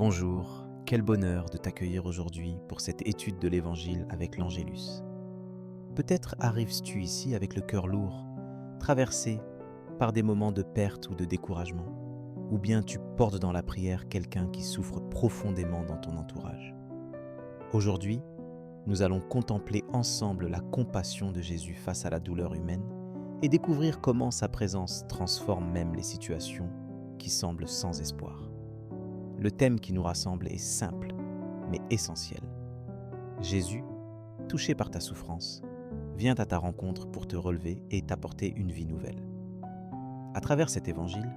Bonjour, quel bonheur de t'accueillir aujourd'hui pour cette étude de l'Évangile avec l'Angélus. Peut-être arrives-tu ici avec le cœur lourd, traversé par des moments de perte ou de découragement, ou bien tu portes dans la prière quelqu'un qui souffre profondément dans ton entourage. Aujourd'hui, nous allons contempler ensemble la compassion de Jésus face à la douleur humaine et découvrir comment sa présence transforme même les situations qui semblent sans espoir. Le thème qui nous rassemble est simple, mais essentiel. Jésus, touché par ta souffrance, vient à ta rencontre pour te relever et t'apporter une vie nouvelle. À travers cet évangile,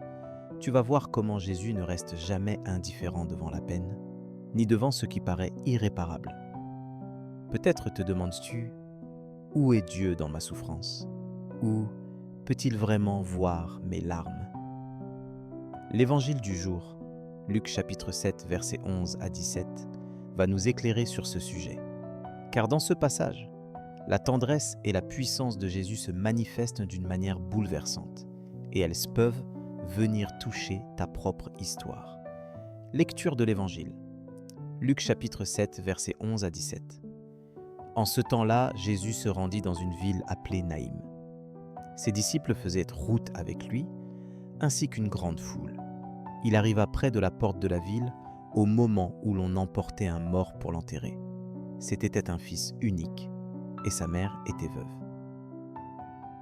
tu vas voir comment Jésus ne reste jamais indifférent devant la peine, ni devant ce qui paraît irréparable. Peut-être te demandes-tu, où est Dieu dans ma souffrance? Ou peut-il vraiment voir mes larmes? L'évangile du jour, Luc chapitre 7, versets 11 à 17, va nous éclairer sur ce sujet. Car dans ce passage, la tendresse et la puissance de Jésus se manifestent d'une manière bouleversante, et elles peuvent venir toucher ta propre histoire. Lecture de l'Évangile. Luc chapitre 7, versets 11 à 17. En ce temps-là, Jésus se rendit dans une ville appelée Naïm. Ses disciples faisaient route avec lui, ainsi qu'une grande foule. Il arriva près de la porte de la ville au moment où l'on emportait un mort pour l'enterrer. C'était un fils unique, et sa mère était veuve.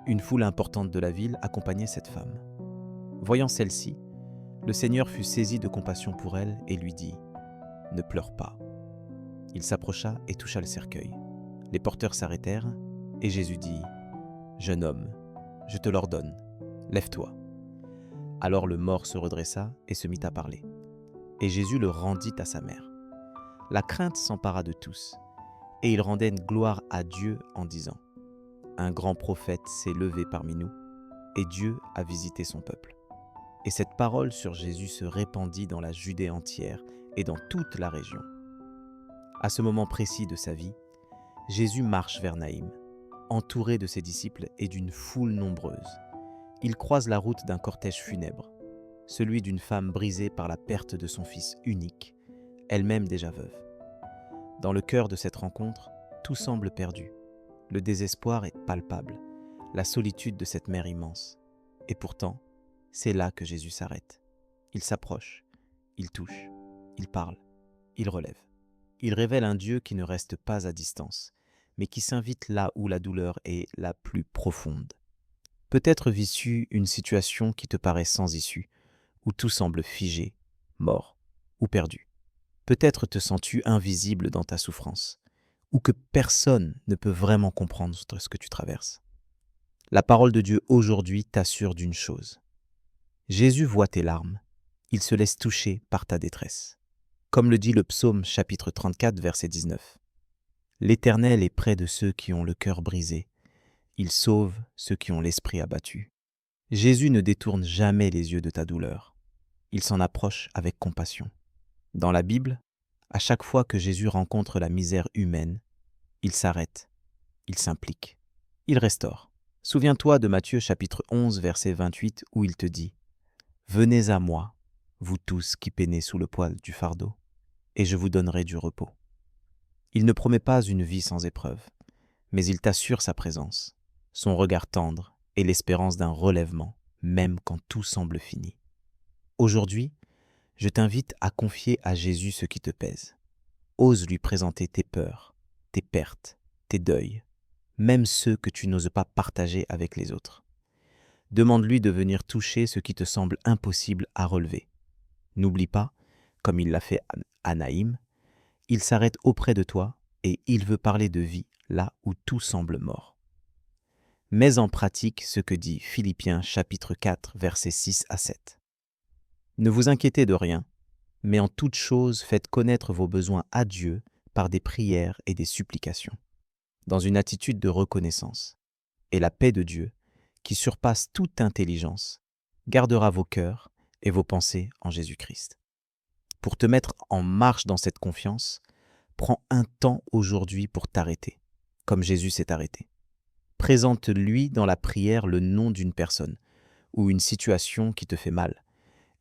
Une foule importante de la ville accompagnait cette femme. Voyant celle-ci, le Seigneur fut saisi de compassion pour elle et lui dit « Ne pleure pas ». Il s'approcha et toucha le cercueil. Les porteurs s'arrêtèrent, et Jésus dit « Jeune homme, je te l'ordonne, lève-toi ». Alors le mort se redressa et se mit à parler. Et Jésus le rendit à sa mère. La crainte s'empara de tous, et ils rendaient gloire à Dieu en disant « Un grand prophète s'est levé parmi nous, et Dieu a visité son peuple. » Et cette parole sur Jésus se répandit dans la Judée entière et dans toute la région. À ce moment précis de sa vie, Jésus marche vers Naïm, entouré de ses disciples et d'une foule nombreuse. Il croise la route d'un cortège funèbre, celui d'une femme brisée par la perte de son fils unique, elle-même déjà veuve. Dans le cœur de cette rencontre, tout semble perdu. Le désespoir est palpable, la solitude de cette mer immense. Et pourtant, c'est là que Jésus s'arrête. Il s'approche, il touche, il parle, il relève. Il révèle un Dieu qui ne reste pas à distance, mais qui s'invite là où la douleur est la plus profonde. Peut-être vis-tu une situation qui te paraît sans issue, où tout semble figé, mort ou perdu. Peut-être te sens-tu invisible dans ta souffrance, ou que personne ne peut vraiment comprendre ce que tu traverses. La parole de Dieu aujourd'hui t'assure d'une chose. Jésus voit tes larmes, il se laisse toucher par ta détresse. Comme le dit le psaume chapitre 34, verset 19. L'Éternel est près de ceux qui ont le cœur brisé, il sauve ceux qui ont l'esprit abattu. Jésus ne détourne jamais les yeux de ta douleur, il s'en approche avec compassion. Dans la Bible, à chaque fois que Jésus rencontre la misère humaine, il s'arrête, il s'implique, il restaure. Souviens-toi de Matthieu chapitre 11, verset 28, où il te dit « Venez à moi, vous tous qui peinez sous le poids du fardeau, et je vous donnerai du repos. » Il ne promet pas une vie sans épreuve, mais il t'assure sa présence, son regard tendre et l'espérance d'un relèvement, même quand tout semble fini. Aujourd'hui, je t'invite à confier à Jésus ce qui te pèse. Ose lui présenter tes peurs, tes pertes, tes deuils, même ceux que tu n'oses pas partager avec les autres. Demande-lui de venir toucher ce qui te semble impossible à relever. N'oublie pas, comme il l'a fait à Naïm, il s'arrête auprès de toi et il veut parler de vie là où tout semble mort. Mets en pratique ce que dit Philippiens chapitre 4, versets 6 à 7. Ne vous inquiétez de rien, mais en toute chose faites connaître vos besoins à Dieu par des prières et des supplications, dans une attitude de reconnaissance. Et la paix de Dieu, qui surpasse toute intelligence, gardera vos cœurs et vos pensées en Jésus-Christ. Pour te mettre en marche dans cette confiance, prends un temps aujourd'hui pour t'arrêter, comme Jésus s'est arrêté. Présente-lui dans la prière le nom d'une personne ou une situation qui te fait mal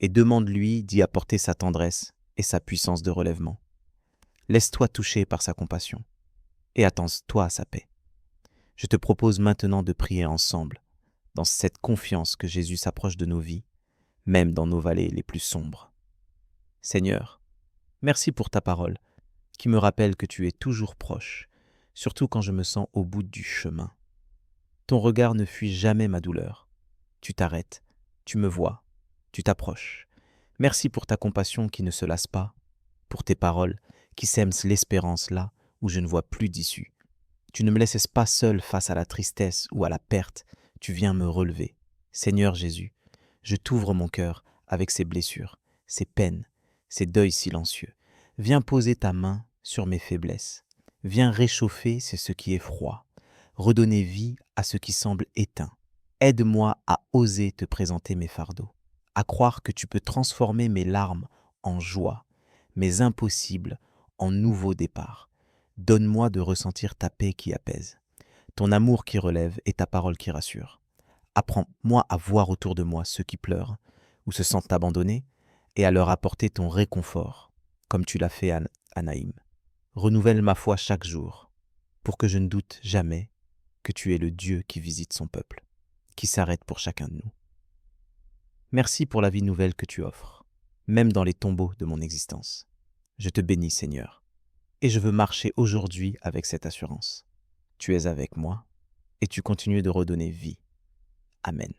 et demande-lui d'y apporter sa tendresse et sa puissance de relèvement. Laisse-toi toucher par sa compassion et attends-toi à sa paix. Je te propose maintenant de prier ensemble, dans cette confiance que Jésus s'approche de nos vies, même dans nos vallées les plus sombres. Seigneur, merci pour ta parole, qui me rappelle que tu es toujours proche, surtout quand je me sens au bout du chemin. Ton regard ne fuit jamais ma douleur. Tu t'arrêtes, tu me vois, tu t'approches. Merci pour ta compassion qui ne se lasse pas, pour tes paroles qui sèment l'espérance là où je ne vois plus d'issue. Tu ne me laisses pas seul face à la tristesse ou à la perte, tu viens me relever. Seigneur Jésus, je t'ouvre mon cœur avec ses blessures, ses peines, ses deuils silencieux. Viens poser ta main sur mes faiblesses. Viens réchauffer ce qui est froid. Redonner vie à ce qui semble éteint. Aide-moi à oser te présenter mes fardeaux, à croire que tu peux transformer mes larmes en joie, mes impossibles en nouveau départ. Donne-moi de ressentir ta paix qui apaise, ton amour qui relève et ta parole qui rassure. Apprends-moi à voir autour de moi ceux qui pleurent ou se sentent abandonnés et à leur apporter ton réconfort, comme tu l'as fait à Naïm. Renouvelle ma foi chaque jour, pour que je ne doute jamais que tu es le Dieu qui visite son peuple, qui s'arrête pour chacun de nous. Merci pour la vie nouvelle que tu offres, même dans les tombeaux de mon existence. Je te bénis, Seigneur, et je veux marcher aujourd'hui avec cette assurance. Tu es avec moi et tu continues de redonner vie. Amen.